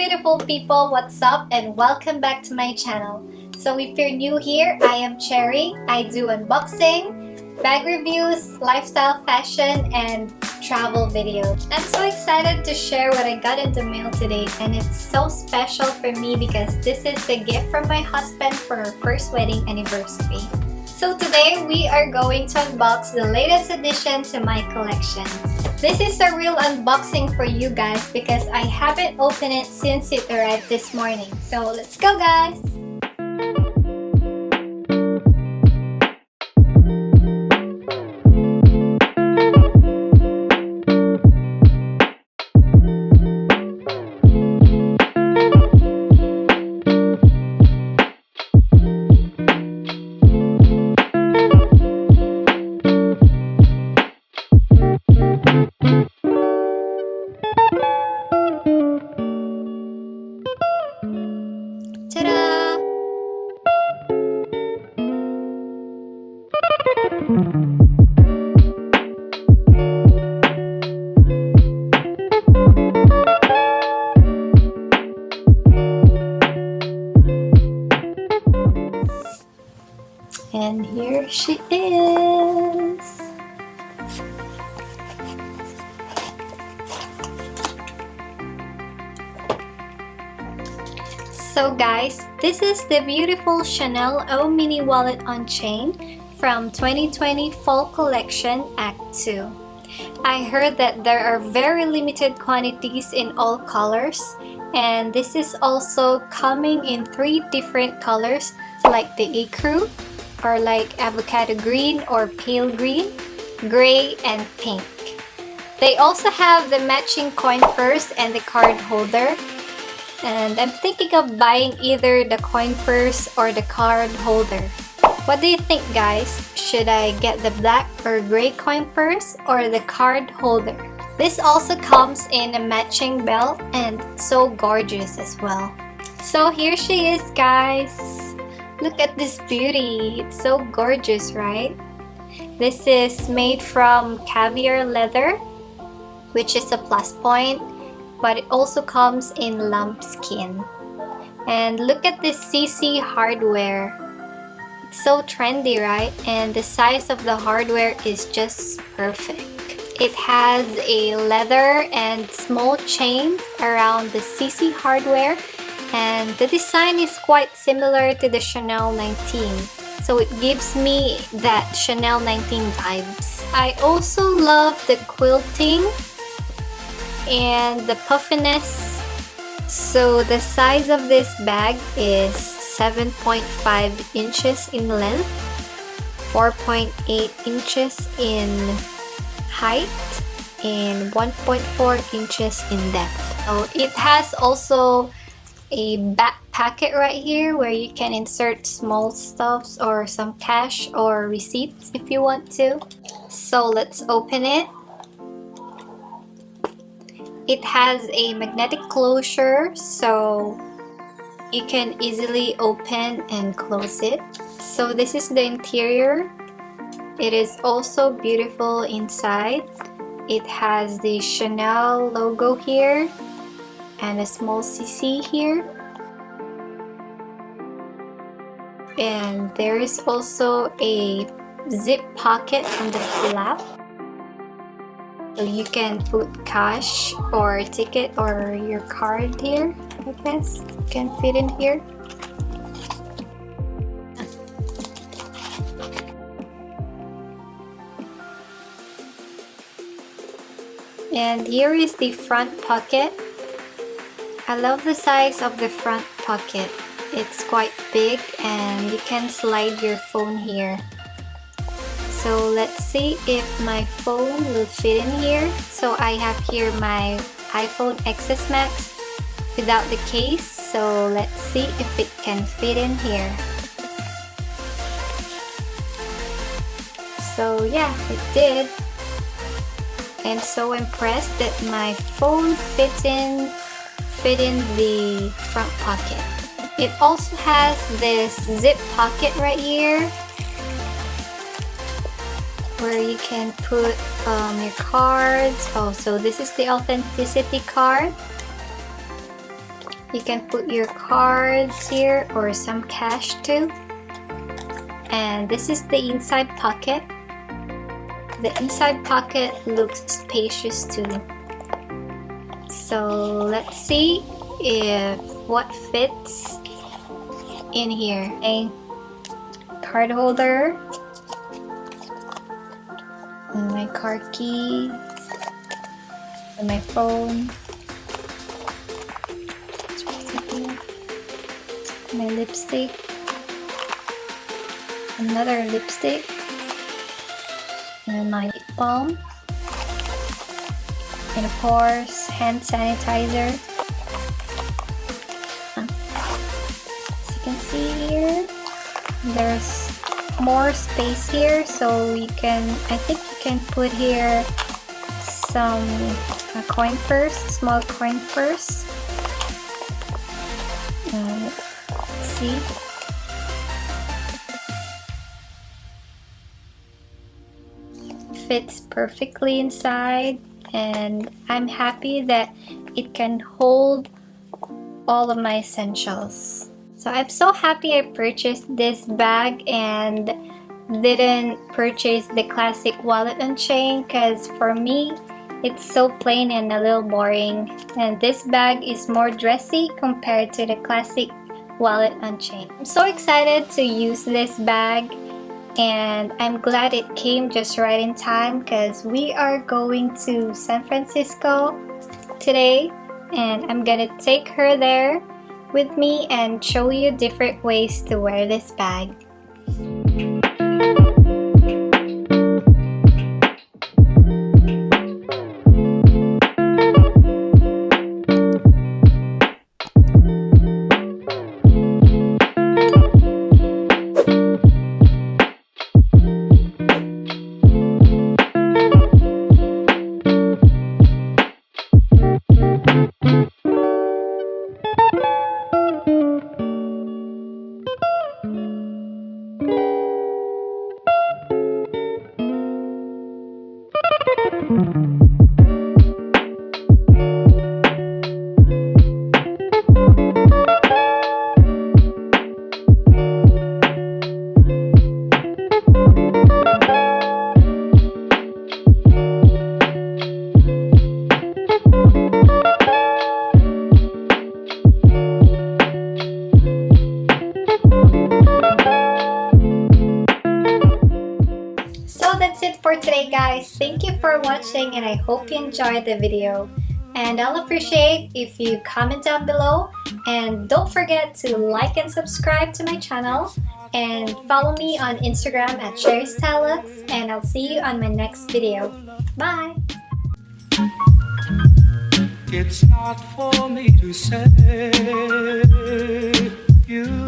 beautiful people, what's up and welcome back to my channel. So if you're new here, I am Cherry. I do unboxing, bag reviews, lifestyle fashion, and travel videos. I'm so excited to share what I got in the mail today, and it's so special for me because this is a gift from my husband for our first wedding anniversary. So today we are going to unbox the latest addition to my collection. This is a real unboxing for you guys because I haven't opened it since it arrived this morning. So let's go, guys! Ta-da! And here she is. So guys, this is the beautiful Chanel O Mini Wallet on Chain from 2020 Fall Collection Act 2. I heard that there are very limited quantities in all colors, and this is also coming in 3 different colors like the ecru, or like avocado green or pale green, gray, and pink. They also have the matching coin purse and the card holder. And I'm thinking of buying either the coin purse or the card holder. What do you think, guys? Should I get the black or gray coin purse or the card holder? This also comes in a matching belt and so gorgeous as well. So here she is, guys. Look at this beauty. It's so gorgeous, right? This is made from Caviar leather, which is a plus point, but it also comes in lambskin. And look at this CC hardware. It's so trendy, right? And the size of the hardware is just perfect. It has a leather and small chains around the CC hardware, and the design is quite similar to the Chanel 19. So it gives me that Chanel 19 vibes. I also love the quilting and the puffiness. So the size of this bag is 7.5 inches in length, 4.8 inches in height, and 1.4 inches in depth. So it has also a back pocket right here where you can insert small stuffs or some cash or receipts if you want to. So let's open it. It has a magnetic closure, so you can easily open and close it. So this is the interior. It is also beautiful inside. It has the Chanel logo here and a small CC here. And there is also a zip pocket on the flap. So you can put cash or ticket or your card here, I guess. You can fit in here. And here is the front pocket. I love the size of the front pocket. It's quite big and you can slide your phone here. So let's see if my phone will fit in here. So I have here my iPhone XS Max without the case. So let's see if it can fit in here. So yeah, it did. I'm so impressed that my phone fit in the front pocket. It also has this zip pocket right here where you can put your cards. Oh, so this is the authenticity card. You can put your cards here or some cash too. And this is the inside pocket. The inside pocket looks spacious too. So let's see if what fits in here. A card holder, and my card keys, and my phone, my lipstick, another lipstick, and my lip balm, and of course hand sanitizer. As you can see here, there's more space here, so you can, I think you can put here some coin purse, small coin purse. Let's see. Fits perfectly inside, and I'm happy that it can hold all of my essentials. So I'm so happy I purchased this bag and didn't purchase the classic wallet on chain, because for me it's so plain and a little boring, and this bag is more dressy compared to the classic wallet on chain. I'm so excited to use this bag, and I'm glad it came just right in time because we are going to San Francisco today, and I'm gonna take her there with me and show you different ways to wear this bag. That's it for today, guys. Thank you for watching, and I hope you enjoyed the video, and I'll appreciate if you comment down below, and don't forget to like and subscribe to my channel, and follow me on Instagram at cherrystylelooks, and I'll see you on my next video. Bye! It's not for me to say you